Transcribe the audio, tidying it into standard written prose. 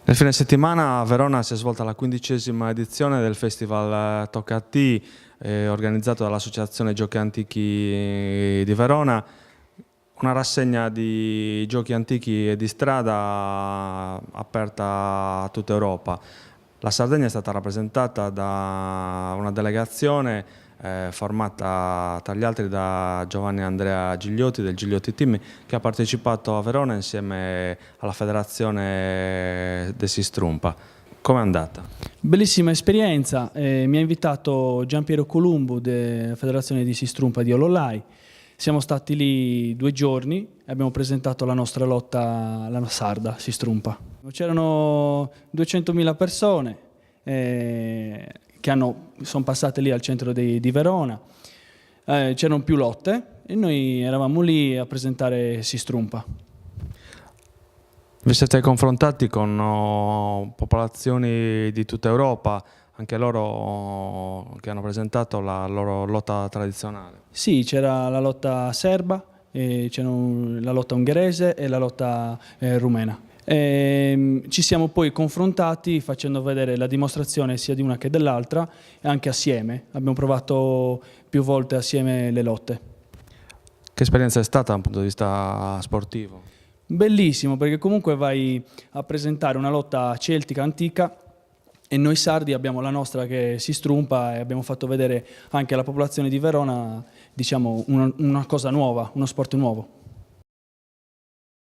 Nel fine settimana a Verona si è svolta la 15ª edizione del Festival Toccati, organizzato dall'Associazione Giochi Antichi di Verona, una rassegna di giochi antichi e di strada aperta a tutta Europa. La Sardegna è stata rappresentata da una delegazione formata tra gli altri da Giovanni Andrea Gigliotti del Gigliotti Team, che ha partecipato a Verona insieme alla federazione De Sistrumpa. Com'è andata? Bellissima esperienza, mi ha invitato Giampiero Columbu della federazione di Sistrumpa di Olollai. Siamo stati lì 2 giorni e abbiamo presentato la nostra lotta, la sarda Sistrumpa. C'erano 200.000 persone che sono passate lì al centro di Verona, c'erano più lotte e noi eravamo lì a presentare Sistrumpa. Vi siete confrontati con popolazioni di tutta Europa, anche loro che hanno presentato la loro lotta tradizionale? Sì, c'era la lotta serba, c'era la lotta ungherese e la lotta rumena. Ci siamo poi confrontati facendo vedere la dimostrazione sia di una che dell'altra e anche assieme. Abbiamo provato più volte assieme le lotte. Che esperienza è stata dal punto di vista sportivo? Bellissimo, perché comunque vai a presentare una lotta celtica antica e noi sardi abbiamo la nostra che si strumpa e abbiamo fatto vedere anche alla popolazione di Verona, diciamo, una cosa nuova, uno sport nuovo.